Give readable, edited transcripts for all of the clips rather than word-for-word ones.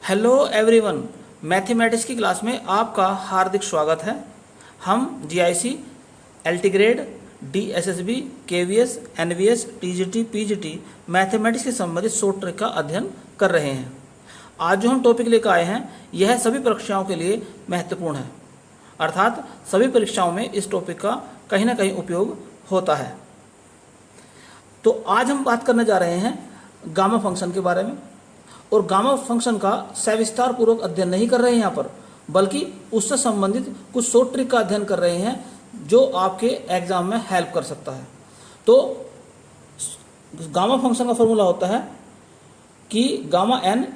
Hello everyone, mathematics की class में आपका हार्दिक स्वागत है। हम GIC, LT grade, DSSB, KVS, NVS, TGT, PGT mathematics से संबंधित शॉर्ट ट्रिक का अध्ययन कर रहे हैं। आज जो हम टॉपिक लेकर आए हैं यह सभी परीक्षाओं के लिए महत्वपूर्ण है, अर्थात सभी परीक्षाओं में इस टॉपिक का कहीं ना कहीं उपयोग होता है। तो आज हम बात करने जा रहे हैं गामा फंक्शन के बारे में, और गामा फंक्शन का सविस्तार पूर्वक अध्ययन नहीं कर रहे हैं यहाँ पर, बल्कि उससे संबंधित कुछ शॉर्ट ट्रिक का अध्ययन कर रहे हैं जो आपके एग्जाम में हेल्प कर सकता है। तो गामा फंक्शन का फॉर्मूला होता है कि gamma N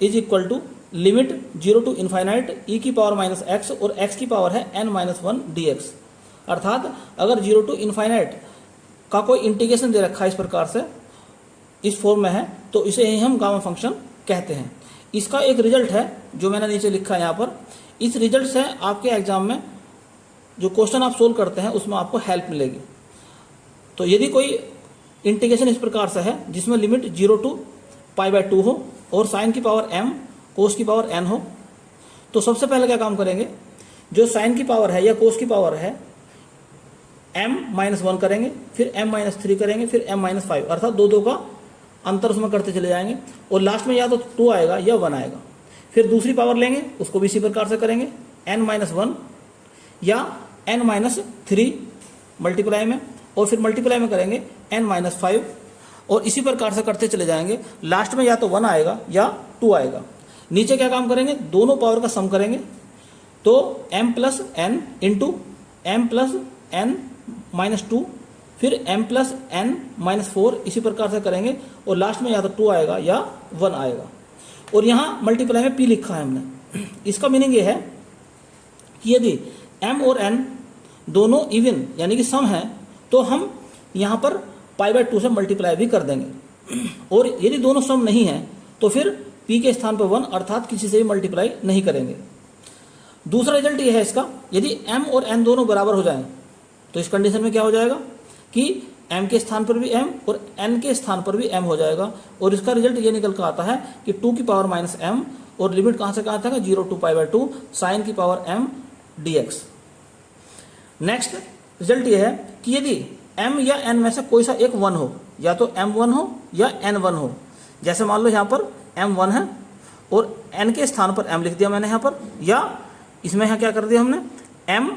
is equal to limit 0 to infinite e की पावर माइनस एक्स और x की पावर है n माइनस 1 dx। अर्थात अगर 0 टू इन्फाइनाइट का कोई इंटीग्रेशन दे रखा है इस प्रकार से, इस फॉर्म में है, तो इसे ही हम गामा फंक्शन कहते हैं। इसका एक रिजल्ट है जो मैंने नीचे लिखा है यहाँ पर। इस रिजल्ट से आपके एग्जाम में जो क्वेश्चन आप सोल्व करते हैं उसमें आपको हेल्प मिलेगी। तो यदि कोई इंटीग्रेशन इस प्रकार से है जिसमें लिमिट 0 टू π/2 हो और साइन की पावर m, कोस की पावर n हो, तो सबसे पहले क्या काम करेंगे, जो साइन की पावर है या कोस की पावर है m-1 करेंगे, फिर m-3 करेंगे, फिर m-5, अर्थात दो का अंतर उसमें करते चले जाएंगे और लास्ट में या तो 2 आएगा या 1 आएगा। फिर दूसरी पावर लेंगे, उसको भी इसी प्रकार से करेंगे, n-1 या n-3 मल्टीप्लाई में, और फिर मल्टीप्लाई में करेंगे n-5, और इसी प्रकार से करते चले जाएंगे। लास्ट में या तो 1 आएगा या 2 आएगा। नीचे क्या काम करेंगे, दोनों पावर का सम करेंगे, तो m plus n into m plus n-2, फिर m प्लस n-4, इसी प्रकार से करेंगे और लास्ट में या तो 2 आएगा या 1 आएगा। और यहाँ मल्टीप्लाई में p लिखा है हमने। इसका मीनिंग ये है कि यदि m और n दोनों इवन यानी कि सम है तो हम यहाँ पर π/2 से मल्टीप्लाई भी कर देंगे, और यदि दोनों सम नहीं है तो फिर p के स्थान पर 1 अर्थात किसी से भी मल्टीप्लाई नहीं करेंगे। दूसरा रिजल्ट ये है इसका, यदि m और n दोनों बराबर हो जाएं तो इस कंडीशन में क्या हो जाएगा कि m के स्थान पर भी m और n के स्थान पर भी m हो जाएगा, और इसका रिजल्ट ये निकल कर आता है कि 2 की पावर माइनस m, और लिमिट कहाँ से कहाँ तक है, 0 टू π/2 साइन की power m dx। Next result ये है कि यदि m या n में से कोई सा एक 1 हो, या तो m1 हो या n1 हो। जैसे मान लो यहाँ पर m1 है और n के स्थान पर m लिख दिया मैंने यहाँ पर, या इसमें यहाँ क्या कर दिया हमने, m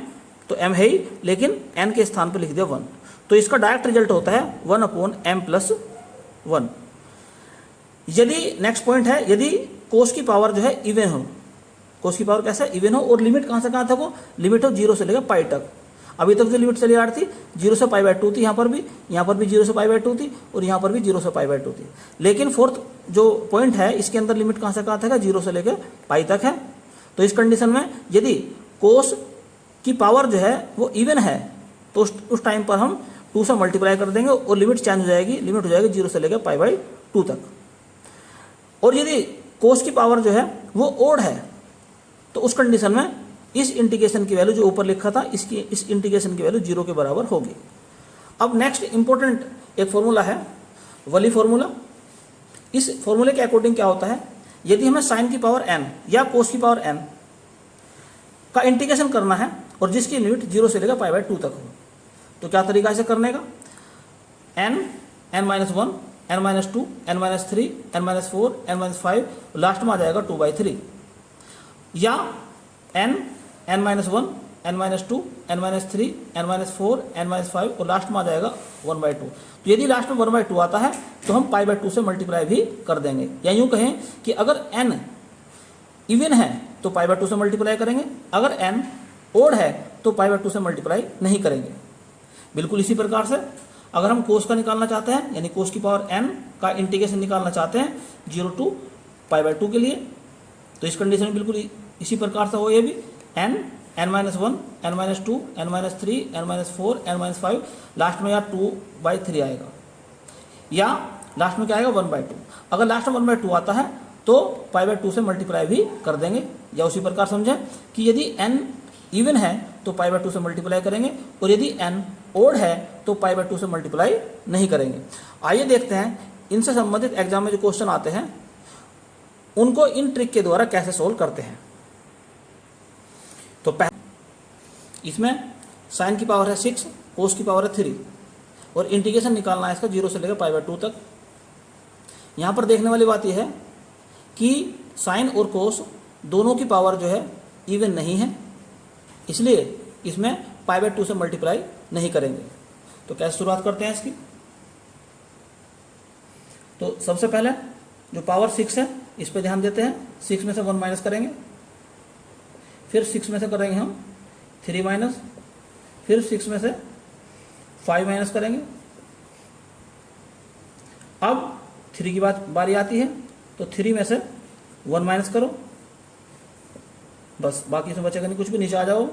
तो m है ही लेकिन n के स्थान पर लिख दिया 1, तो इसका डायरेक्ट रिजल्ट होता है 1/m+1। यदि नेक्स्ट पॉइंट है, यदि कोस की पावर जो है इवन हो, कोस की पावर कैसा इवन हो, और लिमिट कहाँ से कहाँ तक हो, लिमिट हो 0 से लेकर पाई तक। अभी तक जो लिमिट चली आ रही थी 0 से π/2 थी, यहाँ पर भी 0 से π/2 थी, और यहाँ पर भी 0 से π/2 थी। लेकिन फोर्थ जो पॉइंट है इसके अंदर लिमिट कहाँ से कहाँ तक है, 0 से लेकर पाई तक है। तो इस कंडीशन में यदि कोस की पावर जो है वो इवन है तो उस टाइम पर हम 2 से मल्टीप्लाई कर देंगे और लिमिट चेंज हो जाएगी, लिमिट हो जाएगी 0 से लेकर π/2 तक। और यदि कोस की पावर जो है वो ओड है तो उस कंडीशन में इस इंटीग्रेशन की वैल्यू जो ऊपर लिखा था इस इंटीग्रेशन की वैल्यू 0 के बराबर होगी। अब नेक्स्ट इंपॉर्टेंट एक फॉर्मूला है, वली फॉर्मूला। इस फॉर्मूले के अकॉर्डिंग क्या होता है, यदि हमें साइन की पावर n या कोस की पावर n का इंटीग्रेशन करना है और जिसकी लिमिट 0 से लेकर π/2 तक हो, तो क्या तरीका से करने का, n-1, n-2, n-3, n-4, n-5, last में आ जाएगा 2/3, या n-1, n-2, n-3, n-4, n-5 और लास्ट में आ जाएगा 1/2। तो यदि लास्ट में 1/2 आता है तो हम π/2 से मल्टीप्लाई भी कर देंगे, या यूँ कहें कि अगर n इवन है तो π/2 से मल्टीप्लाई करेंगे, अगर n ओड है तो π/2 से मल्टीप्लाई नहीं करेंगे। बिल्कुल इसी प्रकार से अगर हम कोस का निकालना चाहते हैं, यानी कोस की पावर n का इंटीग्रेशन निकालना चाहते हैं 0 टू π/2 के लिए, तो इस कंडीशन में बिल्कुल इसी प्रकार से हो, ये भी n-1, n-2, n-3, n-4, n-5, last में या 2/3 आएगा, या लास्ट में क्या आएगा 1/2। अगर लास्ट में 1/2 आता है तो π/2 से मल्टीप्लाई भी कर देंगे, या उसी प्रकार समझें कि यदि n इवन है तो π/2 से मल्टीप्लाई करेंगे, और यदि n ओड है तो π/2 से मल्टीप्लाई नहीं करेंगे। आइए देखते हैं इनसे संबंधित एग्जाम में जो क्वेश्चन आते हैं उनको इन ट्रिक के द्वारा कैसे सोल्व करते हैं। तो इसमें साइन की पावर है 6, कोस की पावर है 3 और इंटीग्रेशन निकालना है इसका 0 से लेकर π/2 तक। यहाँ पर देखने वाली बात यह है कि साइन और कोस दोनों की पावर जो है इवन नहीं है, इसलिए इसमें π/2 से मल्टीप्लाई नहीं करेंगे। तो कैसे शुरुआत करते हैं इसकी। तो सबसे पहले जो पावर 6 है इस पर ध्यान देते हैं। 6 में से 1 माइनस करेंगे, फिर 6 में से करेंगे हम 3 माइनस, फिर 6 में से 5 माइनस करेंगे। अब 3 की बारी आती है, तो 3 में से 1 माइनस करो, बस बाकी इसमें बचेगा नहीं कुछ भी। नीचे आ जाओ,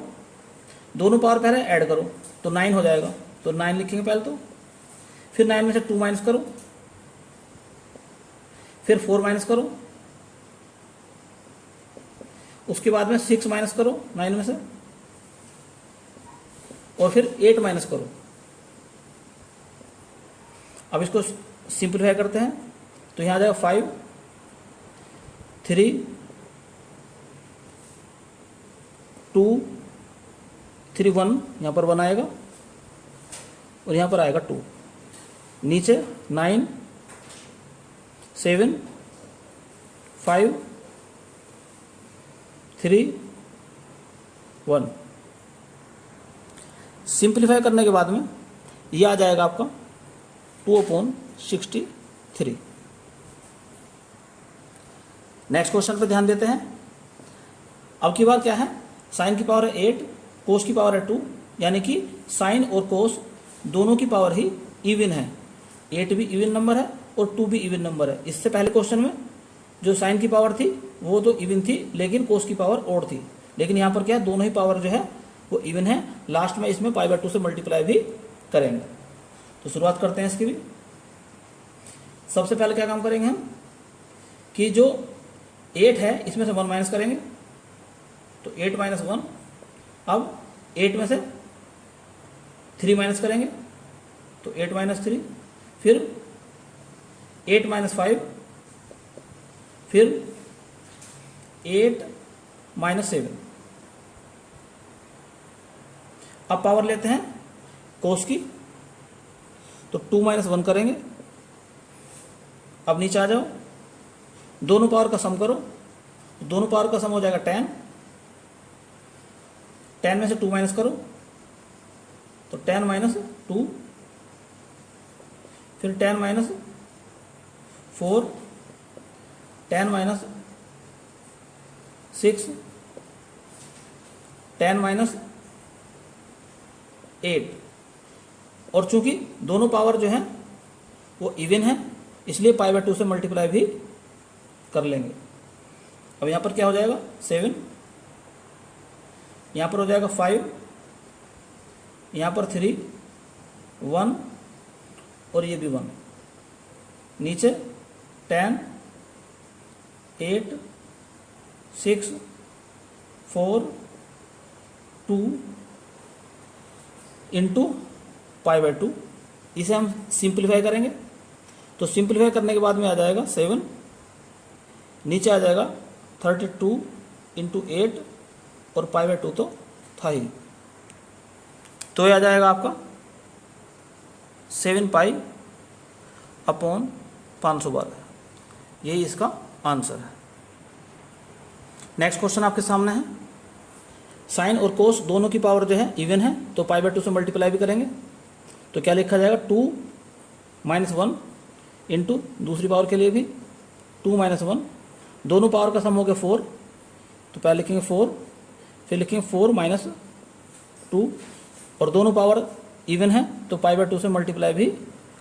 दोनों पावर पहले ऐड करो तो 9 हो जाएगा, तो 9 लिखेंगे पहले तो। फिर 9 में से 2 माइनस करो, फिर 4 माइनस करो, उसके बाद में 6 माइनस करो 9 में से, और फिर 8 माइनस करो। अब इसको सिंप्लीफाई करते हैं, तो यहां आ जाएगा 5, 3, 2, 3, 1, यहां पर 1 आएगा और यहां पर आएगा 2। नीचे 9, 7, 5, 3, 1। सिंप्लीफाई करने के बाद में ये आ जाएगा आपका 2/63। नेक्स्ट क्वेश्चन पे ध्यान देते हैं। अब की बार क्या है, साइन की पावर है 8, कोस की पावर है 2, यानी कि साइन और कोस दोनों की पावर ही इवन है। 8 भी इवन नंबर है और 2 भी इवन नंबर है। इससे पहले क्वेश्चन में जो साइन की पावर थी वो तो इवन थी, लेकिन कोस की पावर ओड थी। लेकिन यहाँ पर क्या है, दोनों ही पावर जो है वो इवन है। लास्ट में इसमें π/2 से मल्टीप्लाई भी करेंगे। तो शुरुआत करते हैं इसकी भी। सबसे पहले क्या काम करेंगे हम कि जो 8 है इसमें से 1 माइनस करेंगे, तो 8 माइनस 1। अब 8 में से 3 माइनस करेंगे, तो 8 माइनस 3, फिर 8 माइनस 5, फिर 8 माइनस 7। अब पावर लेते हैं कोस की, तो 2 माइनस 1 करेंगे। अब नीचे आ जाओ, दोनों पावर का सम करो, दोनों पावर का सम हो जाएगा 10। 10 में से 2 माइनस करो, तो 10 माइनस 2, फिर 10 माइनस 4, 10 माइनस 6, 10 माइनस 8। और चूंकि दोनों पावर जो है वो इवन है, इसलिए π/2 से मल्टीप्लाई भी कर लेंगे। अब यहाँ पर क्या हो जाएगा 7, यहाँ पर हो जाएगा 5, यहाँ पर 3, 1 और ये भी 1। नीचे 10, 8, 6, 4, 2 इंटू π/2। इसे हम सिंप्लीफाई करेंगे, तो सिंप्लीफाई करने के बाद में आ जाएगा 7, नीचे आ जाएगा 32 इंटू 8 और π/2 तो था ही, तो ये आ जाएगा आपका 7π/512। यही इसका आंसर है। नेक्स्ट क्वेश्चन आपके सामने है। साइन और कोस दोनों की पावर जो है इवन है, तो π/2 से मल्टीप्लाई भी करेंगे। तो क्या लिखा जाएगा 2 माइनस 1 इंटू दूसरी पावर के लिए भी 2 माइनस 1, दोनों पावर का सम हो गया 4, तो पहले लिखेंगे 4, फिर लिखेंगे 4 माइनस 2, और दोनों पावर इवन है तो π/2 से मल्टीप्लाई भी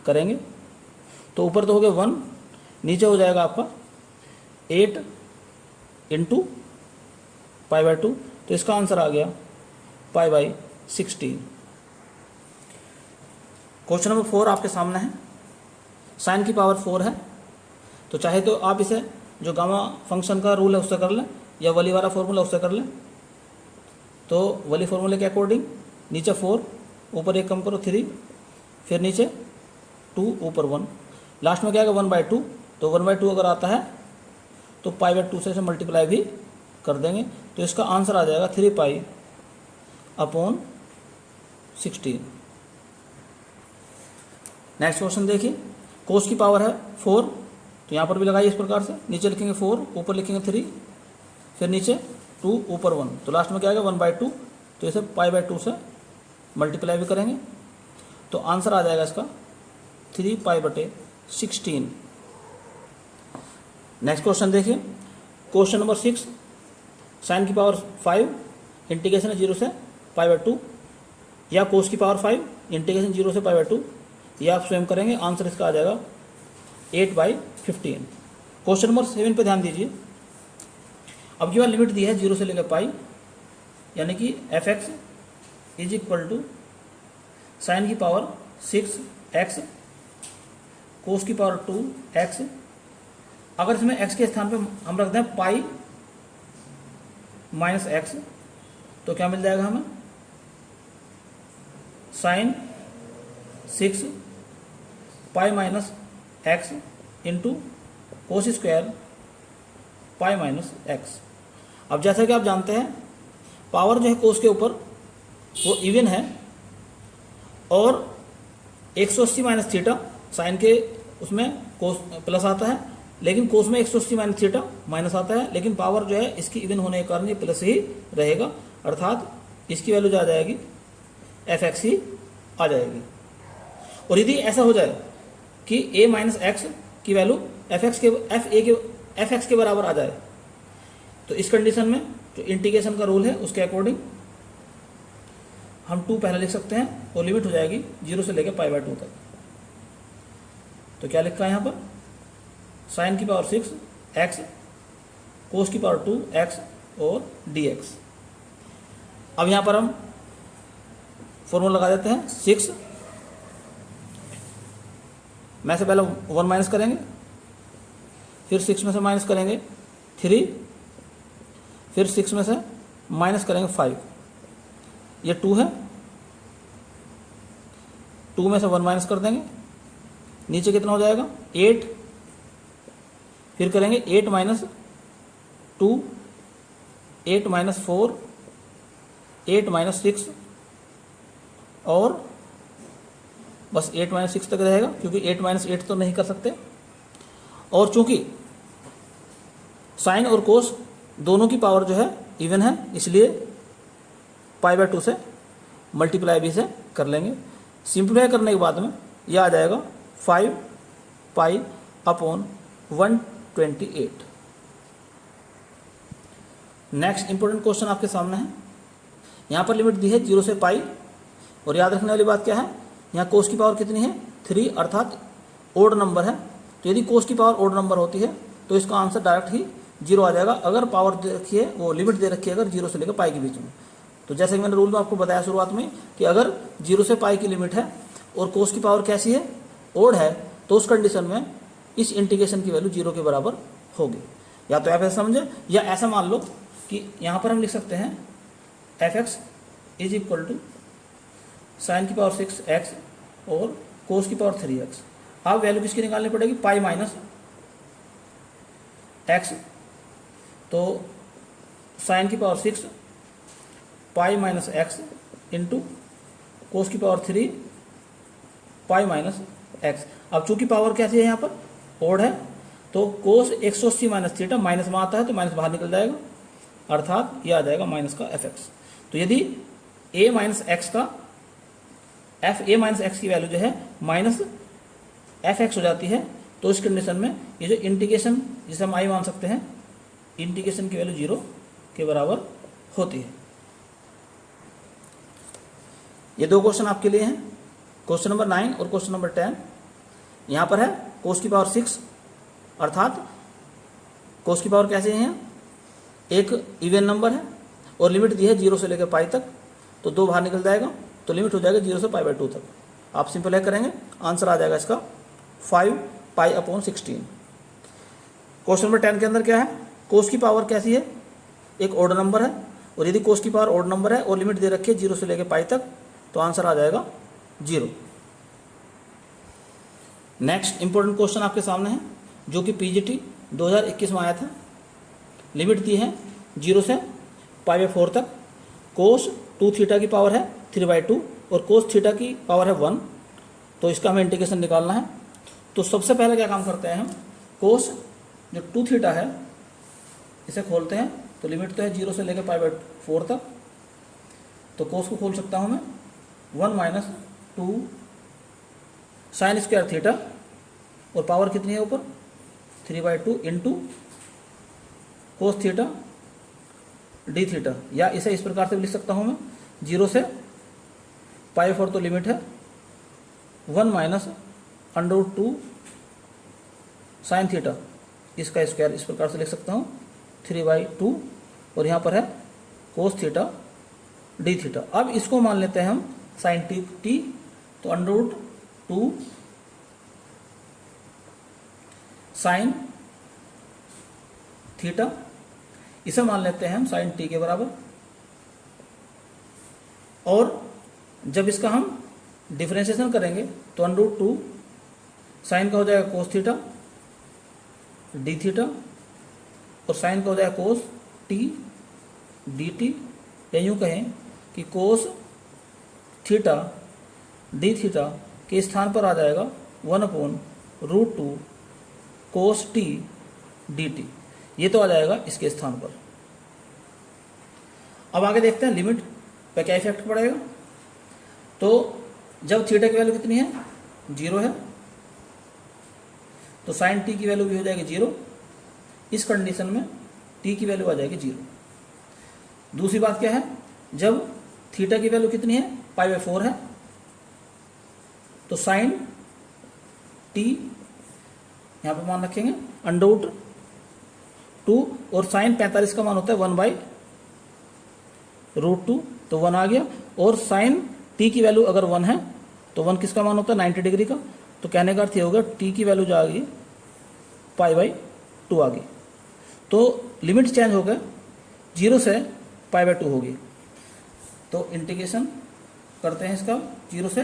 करेंगे। तो ऊपर तो हो गया 1, नीचे हो जाएगा आपका 8 इंटू π/2, तो इसका आंसर आ गया π/16। क्वेश्चन नंबर 4 आपके सामने है। साइन की पावर 4 है, तो चाहे तो आप इसे जो गामा फंक्शन का रूल है उससे कर लें, या वली वाला फॉर्मूला उससे कर लें। तो वली फॉर्मूले के अकॉर्डिंग नीचे 4, ऊपर 1 कम करो 3, फिर नीचे 2, ऊपर 1, लास्ट में क्या आएगा 1/2। तो 1/2 अगर आता है तो पाई बाय 2 से इसे मल्टीप्लाई भी कर देंगे, तो इसका आंसर आ जाएगा 3 पाई अपॉन 16। नेक्स्ट क्वेश्चन देखिए, कोस की पावर है 4, तो यहाँ पर भी लगाइए इस प्रकार से, नीचे लिखेंगे 4, ऊपर लिखेंगे 3, फिर नीचे 2, ऊपर 1, तो लास्ट में क्या आएगा 1/2, तो इसे पाई बाय 2 से मल्टीप्लाई भी करेंगे, तो आंसर आ जाएगा इसका 3 पाई बटे 16। नेक्स्ट क्वेश्चन देखिए, क्वेश्चन नंबर 6, साइन की पावर 5 इंटीग्रेशन है 0 से पाई बाय 2, या कोस की पावर 5 इंटीग्रेशन 0 से पाई बाय 2, या आप स्वयं करेंगे, आंसर इसका आ जाएगा 8/15। क्वेश्चन नंबर 7 पे ध्यान दीजिए, अब की बार लिमिट दी है 0 से लेकर पाई, यानी कि f(x) is equal to sine की पावर 6x कोस की पावर 2x। अगर इसमें x के स्थान पे हम रख दें पाई माइनस x, तो क्या मिल जाएगा हमें, sine 6 pi minus x into cos square pi minus x। अब जैसा कि आप जानते हैं पावर जो है कोस के ऊपर वो इवन है, और 180 माइनस थीटा साइन के उसमें कोस प्लस आता है, लेकिन कोस में 180 माइनस थीटा माइनस आता है, लेकिन पावर जो है इसकी इवन होने के कारण ये प्लस ही रहेगा, अर्थात इसकी वैल्यू जो आ जाएगी f(x) ही आ जाएगी। और यदि ऐसा हो जाए कि a माइनस एक्स की वैल्यू f(x) के बराबर आ जाए, तो इस कंडीशन में जो इंटीग्रेशन का रूल है उसके अकॉर्डिंग हम 2 पहले लिख सकते हैं, और लिमिट हो जाएगी 0 से लेकर पाई बाय 2 तक। तो क्या लिखा है यहाँ पर, साइन की पावर 6x कोस की पावर 2x और dx। अब यहाँ पर हम फॉर्मूला लगा देते हैं, 6 में से पहले 1 माइनस करेंगे, फिर 6 में से माइनस करेंगे 3, फिर 6 में से माइनस करेंगे 5, ये 2 है, 2 में से 1 माइनस कर देंगे, नीचे कितना हो जाएगा 8, फिर करेंगे 8 माइनस 2, 8 माइनस 4, 8 माइनस 6, और बस 8 माइनस 6 तक रहेगा, क्योंकि 8 माइनस 8 तो नहीं कर सकते, और चूंकि साइन और कोस दोनों की पावर जो है इवन है, इसलिए पाई बाय 2 से मल्टीप्लाई भी से कर लेंगे। सिंप्लीफाई करने के बाद में यह आ जाएगा 5 pi upon 128। Next important question आपके सामने है, यहाँ पर लिमिट दी है 0 से पाई, और याद रखने वाली बात क्या है, यहाँ कोस की पावर कितनी है 3, अर्थात ओड नंबर है, तो यदि कोस की पावर ओड नंबर होती है तो इसका आंसर डायरेक्ट ही 0 आ जाएगा, अगर पावर दे रखी है, वो लिमिट दे रखी है अगर 0 से लेकर पाई के बीच में। तो जैसे कि मैंने रूल में आपको बताया शुरुआत में कि अगर 0 से पाई की लिमिट है और कोस की पावर कैसी है, ओड है, तो उस कंडीशन में इस इंटीग्रेशन की वैल्यू 0 के बराबर होगी। या तो आप ऐसा समझे, या ऐसा मान लो कि यहाँ पर हम लिख सकते हैं f(x) is equal to sine की पावर 6x और कोस की पावर 3x। अब वैल्यू किसकी निकालनी पड़ेगी, पाई माइनस x, तो साइन की power 6 pi minus x into कोस की पावर 3 पाई माइनस x। अब चूंकि पावर कैसी है यहाँ पर ओड है, तो कोस 180 माइनस थीटा माइनस में आता है, तो माइनस बाहर निकल जाएगा, अर्थात यह आ जाएगा माइनस का f(x). तो यदि a माइनस एक्स का a माइनस एक्स की वैल्यू जो है माइनस f(x) हो जाती है, तो इस कंडीशन में ये जो इंटीग्रेशन जिसे हम i मान सकते हैं, इंटीग्रेशन की वैल्यू 0 के बराबर होती है। ये 2 क्वेश्चन आपके लिए हैं, क्वेश्चन नंबर 9 और क्वेश्चन नंबर 10। यहाँ पर है कोस की पावर 6, अर्थात कोस की पावर कैसे है, एक इवन नंबर है और लिमिट दी है 0 से लेकर पाई तक, तो 2 बाहर निकल जाएगा, तो लिमिट हो जाएगा 0 से पाई बाय 2 तक। आप सिंपल करेंगे, आंसर आ जाएगा इसका 5 पाई अपॉन 16। क्वेश्चन नंबर 10 के अंदर क्या है, कोस की पावर कैसी है, एक ओड नंबर है, और यदि कोस की पावर ओड नंबर है और लिमिट दे रखी है 0 से लेकर पाई तक, तो आंसर आ जाएगा 0। नेक्स्ट इंपॉर्टेंट क्वेश्चन आपके सामने है, जो कि पीजीटी 2021 में आया था, लिमिट दी है 0 से π/4 तक, कोस 2 थीटा की पावर है 3/2 और कोस थीटा की पावर है 1। तो इसका हमें इंटीग्रेशन निकालना है। तो सबसे पहले क्या काम करते हैं हम, कोस जो 2 थीटा है इसे खोलते हैं। तो लिमिट तो है 0 से लेकर π/4 तक। तो कोस को खोल सकता हूँ मैं 1 - 2 साइन स्क्वायर थीटा और पावर कितनी है ऊपर 3/2 into cos theta D theta, या इसे इस प्रकार से भी लिख सकता हूँ मैं 0 से π/4 तो लिमिट है 1 - √2 साइन थीटा, इसका स्क्वायर इस प्रकार से लिख सकता हूँ 3/2 और यहाँ पर है कोस थीटा डी थीटा। अब इसको मान लेते हैं हम साइन टी, तो √2 साइन थीटा, इसे मान लेते हैं हम साइन टी के बराबर। और जब इसका हम डिफरेंशिएशन करेंगे तो √2 साइन का हो जाएगा कोस थीटा डी थीटा और साइन का हो जाएगा कोस टी डी टी, या यूँ कहें कि कोस थीटा डी थीटा के स्थान पर आ जाएगा 1/√2 कोस टी डी टी, ये तो आ जाएगा इसके स्थान पर। अब आगे देखते हैं लिमिट पे क्या इफेक्ट पड़ेगा। तो जब थीटा की वैल्यू कितनी है 0 है तो साइन टी की वैल्यू भी हो जाएगी 0। इस कंडीशन में टी की वैल्यू आ जाएगी 0। दूसरी बात क्या है, जब थीटा की वैल्यू कितनी है π/4 है तो साइन टी यहाँ पर मान रखेंगे √2 और साइन 45 का मान होता है 1/√2, तो 1 आ गया। और साइन टी की वैल्यू अगर 1 है तो 1 किसका मान होता है 90 डिग्री का। तो कहने का अर्थ ये होगा टी की वैल्यू जो आ गई π/2 आ गई। तो लिमिट चेंज हो गए 0 से π/2 होगी। तो इंटीग्रेशन करते हैं इसका 0 से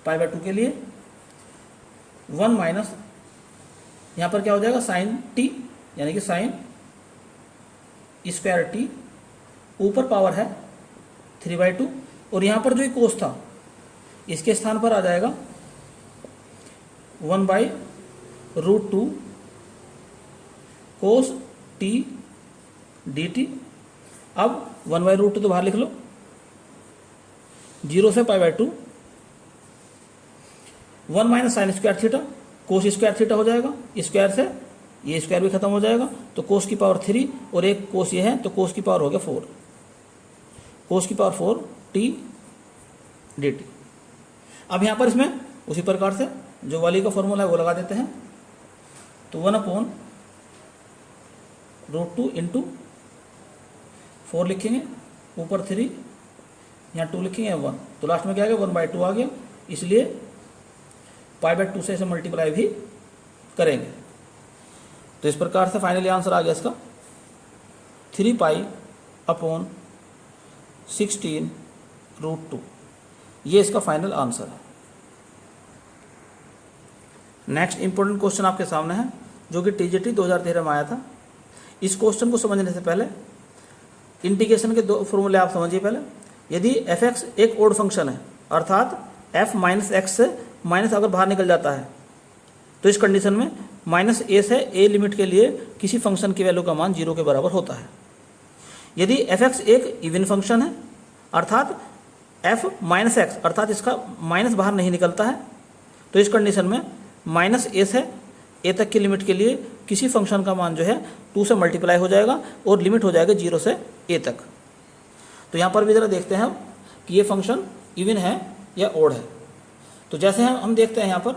π/2 के लिए 1 - यहाँ पर क्या हो जाएगा साइन टी, यानी कि साइन स्क्वायर टी, ऊपर पावर है 3/2 और यहाँ पर जो कोस था इसके स्थान पर आ जाएगा 1/√2 कोस टी डी टी। अब 1/√2 तो बाहर लिख लो, 0 से π/2 1 - sine square theta, cos square theta हो जाएगा, स्क्वायर से ये स्क्वायर भी खत्म हो जाएगा। तो कोस की पावर 3 और एक कोस ये है तो कोस की पावर हो गया 4, कोस की पावर 4 टी डी टी। अब यहाँ पर इसमें उसी प्रकार से जो वाली का फॉर्मूला है वो लगा देते हैं। तो 1/√2 इंटू 4 लिखेंगे, ऊपर 3, यहाँ 2 लिखेंगे 1, तो लास्ट में क्या आ गया 1/2 आ गया। इसलिए π/2 से इसे मल्टीप्लाई भी करेंगे। तो इस प्रकार से फाइनली आंसर आ गया इसका 3π/16√2, ये इसका फाइनल आंसर है। नेक्स्ट इंपॉर्टेंट क्वेश्चन आपके सामने है जो कि टीजीटी 2013 में आया था। इस क्वेश्चन को समझने से पहले इंटीग्रेशन के 2 फॉर्मूले आप समझिए। पहले यदि f(x) एक ओड फंक्शन है, अर्थात f - x से माइनस अगर बाहर निकल जाता है तो इस कंडीशन में -a से a लिमिट के लिए किसी फंक्शन की वैल्यू का मान 0 के बराबर होता है। यदि f(x) एक इवन फंक्शन है, अर्थात f - x अर्थात इसका माइनस बाहर नहीं निकलता है, तो इस कंडीशन में -a से a तक की लिमिट के लिए किसी फंक्शन का मान जो है 2 से मल्टीप्लाई हो जाएगा और लिमिट हो जाएगा 0 से a तक। तो यहाँ पर भी ज़रा देखते हैं कि ये फंक्शन इवन है या ओड है। तो जैसे हम देखते हैं यहाँ पर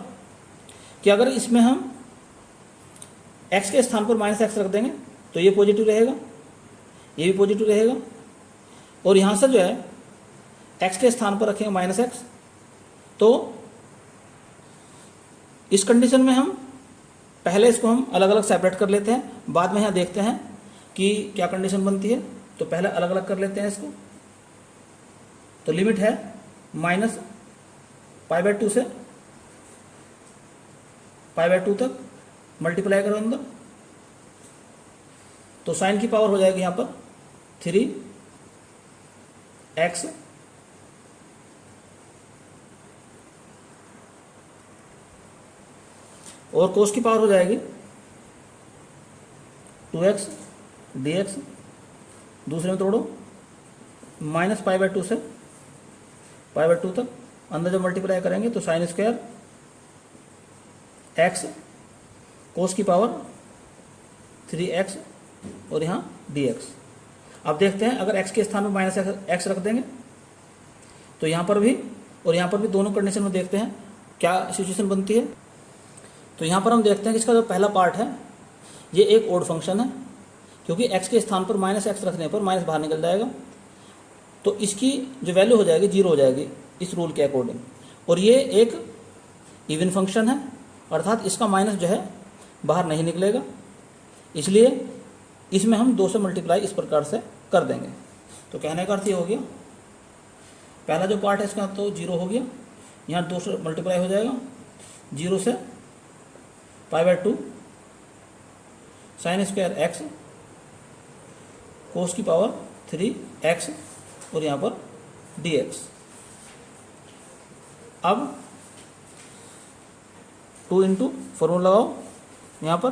कि अगर इसमें हम x के स्थान पर -x रख देंगे तो ये पॉजिटिव रहेगा, ये भी पॉजिटिव रहेगा, और यहाँ से जो है x के स्थान पर रखेंगे -x, तो इस कंडीशन में हम पहले इसको हम अलग अलग सेपरेट कर लेते हैं, बाद में यहाँ देखते हैं कि क्या कंडीशन बनती है। तो पहले अलग अलग कर लेते हैं इसको। तो लिमिट है -π/2 से π/2 तक, मल्टीप्लाई करो अंदर तो साइन की पावर हो जाएगी यहाँ पर 3x और कोस की पावर हो जाएगी 2x dx, दूसरे में तोड़ो माइनस π/2 से π/2 तक, अंदर जब मल्टीप्लाई करेंगे तो साइन स्क्वायर x कोस की पावर 3x और यहाँ dx। अब देखते हैं अगर x के स्थान में माइनस x रख देंगे तो यहाँ पर भी और यहाँ पर भी दोनों कंडीशन में देखते हैं क्या सिचुएशन बनती है। तो यहाँ पर हम देखते हैं कि इसका जो पहला पार्ट है ये एक ओड फंक्शन है, क्योंकि x के स्थान पर माइनस x रखने पर माइनस बाहर निकल जाएगा, तो इसकी जो वैल्यू हो जाएगी 0 हो जाएगी इस रूल के अकॉर्डिंग। और ये एक इवन फंक्शन है, अर्थात इसका माइनस जो है बाहर नहीं निकलेगा, इसलिए इसमें हम 2 से मल्टीप्लाई इस प्रकार से कर देंगे। तो कहने का अर्थ ये हो गया, पहला जो पार्ट है इसका तो 0 हो गया, यहाँ 2 से मल्टीप्लाई हो जाएगा, 0 से π/2 साइन स्क्वायर x कोस की पावर 3x और यहाँ पर dx। अब 2 इंटू फॉर्मूला लगाओ यहाँ पर,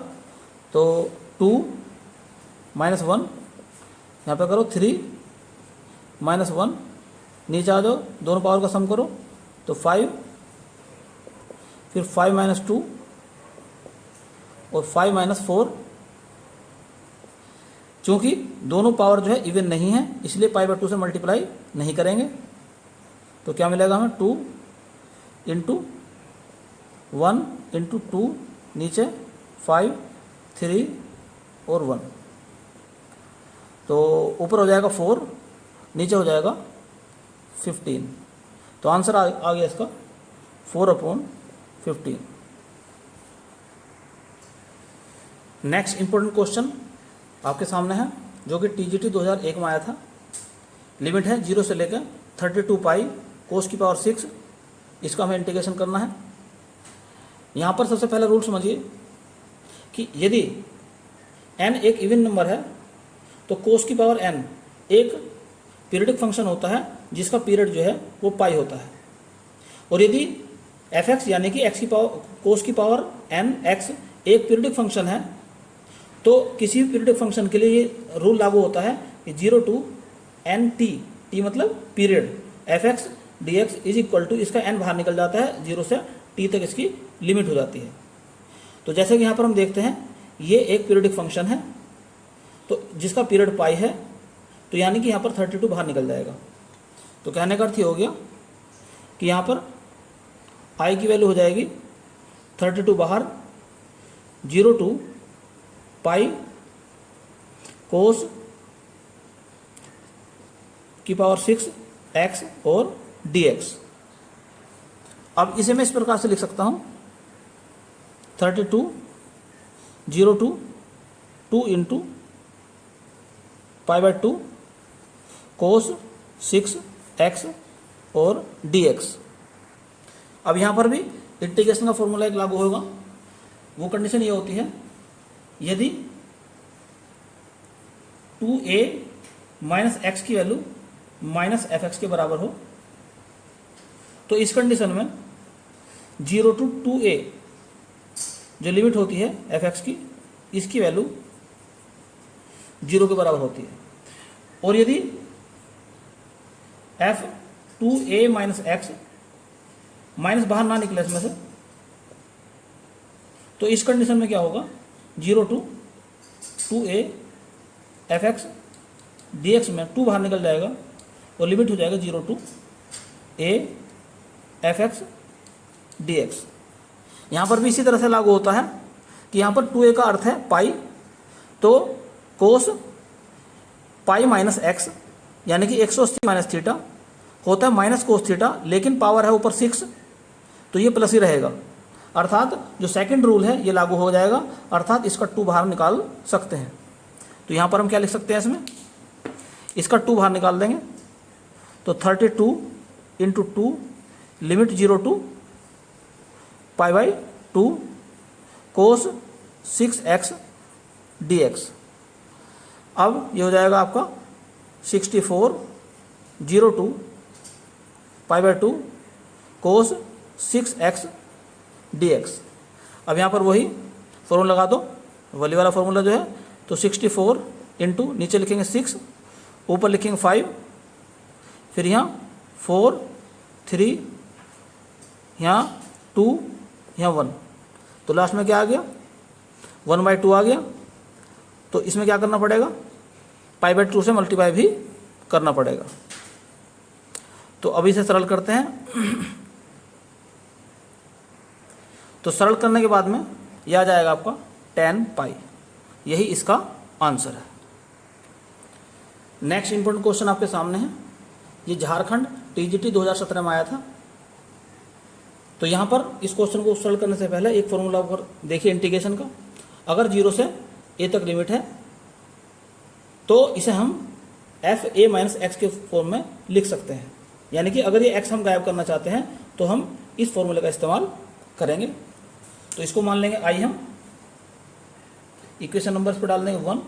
तो 2 -1 यहाँ पर करो, 3 -1 नीचे आ जाओ, दोनों पावर का सम करो तो 5, फिर 5 - 2 और 5 - 4। चूंकि दोनों पावर जो है इवन नहीं है इसलिए π/2 से मल्टीप्लाई नहीं करेंगे, तो क्या मिलेगा हमें 2 इंटू 1 इंटू 2 नीचे 5, 3 और 1, तो ऊपर हो जाएगा 4, नीचे हो जाएगा 15। तो आंसर आ गया इसका 4/15। नेक्स्ट इंपॉर्टेंट क्वेश्चन आपके सामने है, जो कि TGT 2001 में आया था। लिमिट है 0 से लेकर 32 पाई कोस की पावर 6, इसका हमें इंटीग्रेशन करना है। यहाँ पर सबसे पहला रूल समझिए कि यदि n एक इवन नंबर है तो कोस की पावर n एक पीरियडिक फंक्शन होता है जिसका पीरियड जो है वो पाई होता है। और यदि f(x) यानी कि x की पावर कोस की पावर n x एक पीरियडिक फंक्शन है, तो किसी भी पीरियडिक फंक्शन के लिए ये रूल लागू होता है कि 0 to n(t), t मतलब period, f(x) dx is equal to, इसका n बाहर निकल जाता है, 0 से t तक इसकी लिमिट हो जाती है। तो जैसे कि यहाँ पर हम देखते हैं ये एक पीरियडिक फंक्शन है, तो जिसका पीरियड पाई है, तो यानी कि यहाँ पर 32 बाहर निकल जाएगा। तो कहने का अर्थ ये हो गया कि यहाँ पर i की वैल्यू हो जाएगी 32 बाहर, 0 to पाई कोस की पावर 6 x और dx। अब इसे मैं इस प्रकार से लिख सकता हूँ 32 0 to 2 इंटू π/2 कोस 6 x और dx। अब यहाँ पर भी इंटीग्रेशन का फॉर्मूला एक लागू होगा। वो कंडीशन ये होती है यदि 2a माइनस x की वैल्यू माइनस fx के बराबर हो, तो इस कंडीशन में 0 to 2a जो लिमिट होती है fx की, इसकी वैल्यू 0 के बराबर होती है। और यदि f 2a minus x minus बाहर ना निकले इसमें से, तो इस कंडीशन में क्या होगा, 0 to 2a fx dx में 2 बाहर निकल जाएगा और लिमिट हो जाएगा 0 to a fx dx। यहाँ पर भी इसी तरह से लागू होता है कि यहाँ पर 2a का अर्थ है पाई, तो कोस पाई माइनस एक्स यानी कि 180 माइनस थीटा होता है माइनस कोस थीटा, लेकिन पावर है ऊपर 6, तो ये प्लस ही रहेगा। अर्थात जो सेकंड रूल है ये लागू हो जाएगा, अर्थात इसका 2 बाहर निकाल सकते हैं। तो यहाँ पर हम क्या लिख सकते हैं, इसमें इसका 2 बाहर निकाल देंगे, तो 32 into 2 limit 0 to π/2 cos 6x dx। अब ये हो जाएगा आपका 64/02 π/2 cos 6x dx। अब यहाँ पर वही फॉर्मूला लगा दो, वली वाला फॉर्मूला जो है, तो 64 इंटू नीचे लिखेंगे 6, ऊपर लिखेंगे 5, फिर यहाँ 4, 3, यहाँ 2, यहाँ 1, तो लास्ट में क्या आ गया 1/2 आ गया। तो इसमें क्या करना पड़ेगा, π/2 से मल्टीप्लाई भी करना पड़ेगा। तो अभी इसे सरल करते हैं। तो सरल करने के बाद में यह आ जाएगा आपका 10 पाई, यही इसका आंसर है। नेक्स्ट इंपॉर्टेंट क्वेश्चन आपके सामने है, ये झारखंड टीजीटी 2017 में आया था। तो यहाँ पर इस क्वेश्चन को सरल करने से पहले एक फॉर्मूला पर देखिए इंटीग्रेशन का। अगर 0 से a तक लिमिट है तो इसे हम fa माइनस एक्स के फॉर्म में लिख सकते हैं, यानी कि अगर ये x हम गायब करना चाहते हैं तो हम इस फॉर्मूले का इस्तेमाल करेंगे। तो इसको मान लेंगे i, हम इक्वेशन नंबर पर डाल देंगे 1।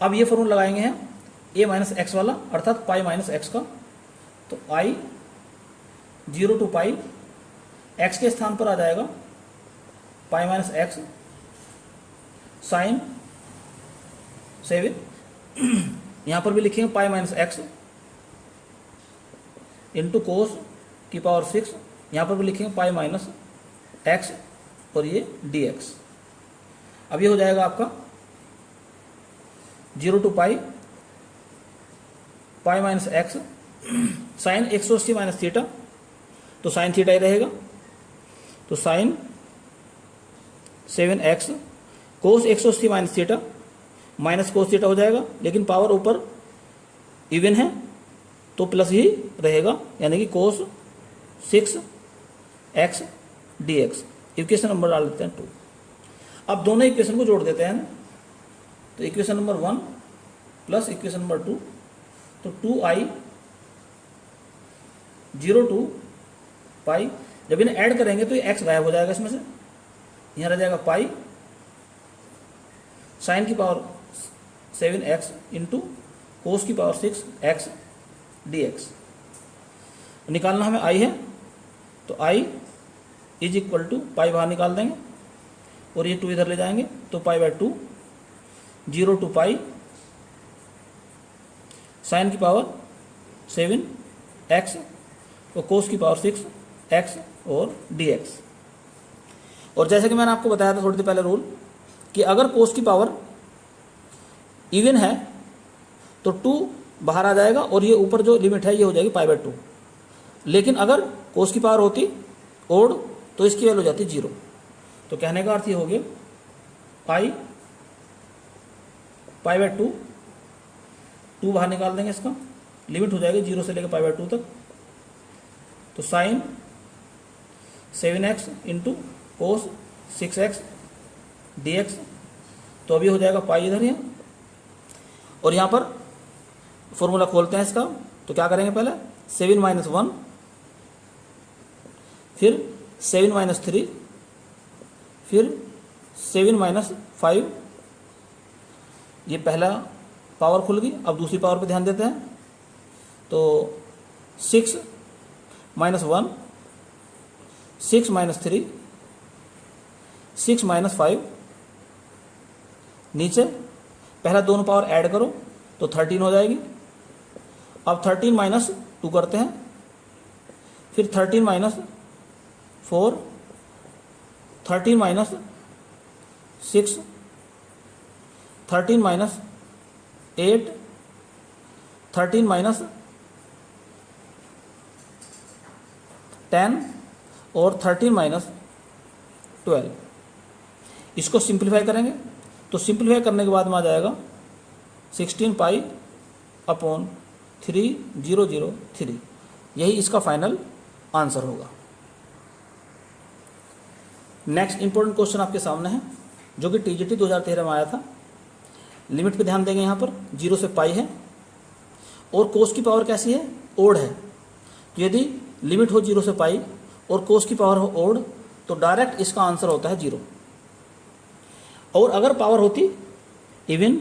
अब ये फॉर्मूला लगाएंगे हैं a माइनस एक्स वाला, अर्थात पाई माइनस एक्स का। तो i 0 to पाई, x के स्थान पर आ जाएगा पाई माइनस एक्स साइन 7, यहाँ पर भी लिखेंगे पाई माइनस एक्स इंटू कोस की पावर 6, यहाँ पर भी लिखेंगे पाई माइनस एक्स और ये dx। अब ये हो जाएगा आपका 0 to pi, pi minus X sine 180 minus theta, तो साइन थीटा ही रहेगा। तो sine 7x cos 180 minus theta, minus cos theta हो जाएगा, लेकिन पावर ऊपर इवन है तो प्लस ही रहेगा, यानी कि कोस 6x dx। इक्वेशन नंबर डाल देते हैं 2। अब दोनों इक्वेशन को जोड़ देते हैं। तो equation number 1 plus equation number 2, तो 2i 0 to पाई, जब इन्हें ऐड करेंगे तो ये x गायब हो जाएगा इसमें से, यहाँ रह जाएगा पाई साइन की पावर 7x इंटू कोस की पावर 6x dx। निकालना हमें i है, तो i इज इक्वल टू पाई बाहर निकाल देंगे और ये 2 इधर ले जाएंगे, तो π/2 0 to पाई साइन की पावर 7x और कोस की पावर 6x और dx। और जैसे कि मैंने आपको बताया था थोड़ी देर पहले रूल, कि अगर कोस की पावर इवन है तो 2 बाहर आ जाएगा और ये ऊपर जो लिमिट है ये हो जाएगी π/2। लेकिन अगर कोस की पावर होती ओड तो इसकी वैल्यू हो जाती 0। तो कहने का अर्थ ये हो गया पाई π/2, 2 बाहर निकाल देंगे, इसका लिमिट हो जाएगी 0 से लेकर π/2 तक। तो sine 7x into cos 6x dx। तो अभी हो जाएगा पाई इधर यहाँ, और यहाँ पर फॉर्मूला खोलते हैं इसका। तो क्या करेंगे, पहले 7 माइनस 1, फिर 7 माइनस 3, फिर 7 माइनस 5। ये पहला पावर खुल गई। अब दूसरी पावर पे ध्यान देते हैं। तो 6 माइनस 1, 6 माइनस 3, 6 माइनस 5। नीचे पहला दोनों पावर ऐड करो तो 13 हो जाएगी। अब 13 माइनस 2 करते हैं, फिर 13 माइनस 4, 13 माइनस 6, 13 माइनस 8, 13 माइनस 10 और 13 माइनस 12। इसको सिंप्लीफाई करेंगे तो सिंप्लीफाई करने के बाद में आ जाएगा 16 पाई अपॉन 3003। यही इसका फाइनल आंसर होगा। नेक्स्ट इंपॉर्टेंट क्वेश्चन आपके सामने है, जो कि टीजीटी 2013 में आया था। लिमिट पे ध्यान देंगे, यहाँ पर 0 से पाई है और कोस की पावर कैसी है, ओड है। तो यदि लिमिट हो 0 से पाई और कोस की पावर हो ओड तो डायरेक्ट इसका आंसर होता है 0। और अगर पावर होती इवन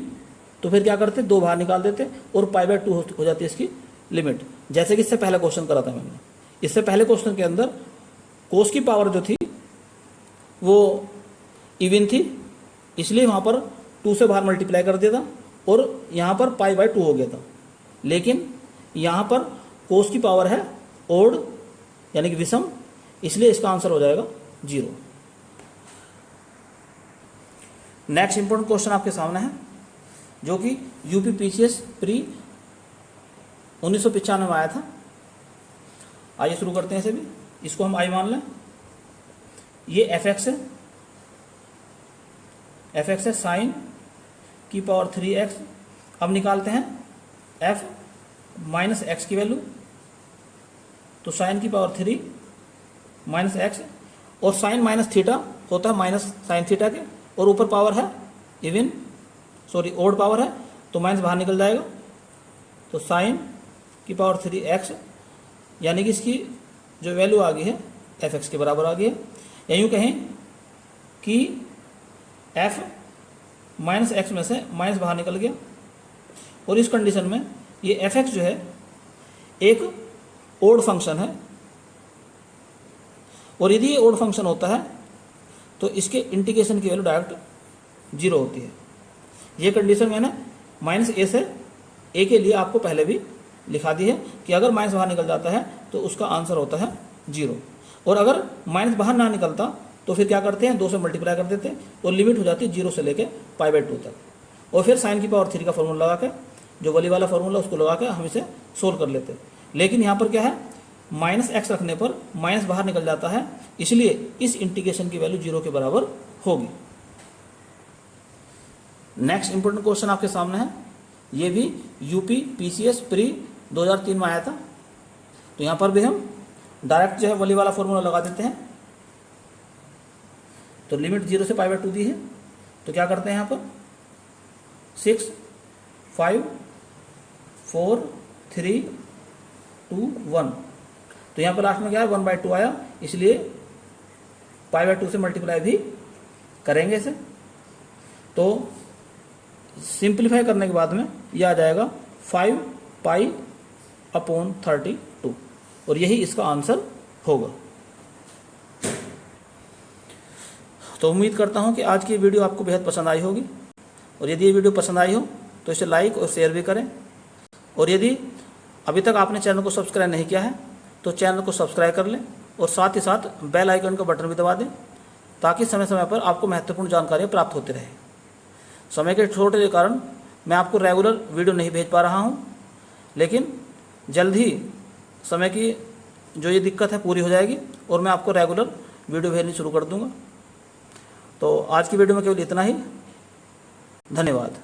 तो फिर क्या करते, 2 बाहर निकाल देते और पाई बाय 2 हो जाती है इसकी लिमिट। जैसे कि इससे पहले क्वेश्चन करा था मैंने, इससे पहले क्वेश्चन के अंदर कोस की पावर जो थी वो इवन थी, इसलिए वहाँ पर 2 से बाहर मल्टीप्लाई कर दिया था और यहाँ पर पाई बाय 2 हो गया था। लेकिन यहाँ पर कोस की पावर है ओड यानी कि विषम, इसलिए इसका आंसर हो जाएगा 0। नेक्स्ट इंपॉर्टेंट क्वेश्चन आपके सामने है जो कि यूपी पीसीएस प्री 1995 में आया था। आइए शुरू करते हैं इसे भी, इसको हम आई मान लें। ये एफ एक्स है साइन की पावर 3x। अब निकालते हैं f माइनस एक्स की वैल्यू, तो साइन की पावर 3 माइनस एक्स, और साइन माइनस थीटा होता है माइनस साइन थीटा के, और ऊपर पावर है इवन ओड पावर है, तो माइनस बाहर निकल जाएगा, तो साइन की पावर 3x यानी कि इसकी जो वैल्यू आ गई है fx के बराबर आ गई है। या यूँ कहें कि f माइनस एक्स में से माइनस बाहर निकल गया, और इस कंडीशन में ये fx जो है एक ओड फंक्शन है, और यदि ये ओड फंक्शन होता है तो इसके इंटीग्रेशन की वैल्यू डायरेक्ट 0 होती है। ये कंडीशन मैंने माइनस ए से ए के लिए आपको पहले भी लिखा दी है कि अगर माइनस बाहर निकल जाता है तो उसका आंसर होता है 0, और अगर माइनस बाहर ना निकलता तो फिर क्या करते हैं, 2 से मल्टीप्लाई कर देते हैं और लिमिट हो जाती है 0 से लेके पाई बाय 2 तक, और फिर साइन की पावर 3 का फॉर्मूला लगा के, जो वली वाला फॉर्मूला उसको लगा के हम इसे सोल्व कर लेते हैं। लेकिन यहाँ पर क्या है, माइनस एक्स रखने पर माइनस बाहर निकल जाता है, इसलिए इस इंटीग्रेशन की वैल्यू 0 के बराबर होगी। नेक्स्ट इंपोर्टेंट क्वेश्चन आपके सामने है, ये भी यूपी पीसीएस प्री 2003 में आया था। तो यहाँ पर भी हम डायरेक्ट जो है वली वाला फॉर्मूला लगा देते हैं। तो लिमिट 0 से पाई बाय 2 दी है, तो क्या करते हैं यहाँ पर 6 5 4 3 2 1, तो यहाँ पर लास्ट में क्या है 1/2 आया, इसलिए पाई बाय 2 से मल्टीप्लाई भी करेंगे इसे। तो सिंप्लीफाई करने के बाद में यह आ जाएगा 5 पाई अपॉन 32, और यही इसका आंसर होगा। तो उम्मीद करता हूँ कि आज की वीडियो आपको बेहद पसंद आई होगी, और यदि ये वीडियो पसंद आई हो तो इसे लाइक और शेयर भी करें, और यदि अभी तक आपने चैनल को सब्सक्राइब नहीं किया है तो चैनल को सब्सक्राइब कर लें, और साथ ही साथ बेल आइकन का बटन भी दबा दें, ताकि समय समय पर आपको महत्वपूर्ण जानकारियाँ प्राप्त होती रहे। समय के छोटे के कारण मैं आपको रेगुलर वीडियो नहीं भेज पा रहा हूँ, लेकिन जल्द ही समय की जो ये दिक्कत है पूरी हो जाएगी और मैं आपको रेगुलर वीडियो भेजनी शुरू कर दूँगा। तो आज की वीडियो में केवल इतना ही। धन्यवाद।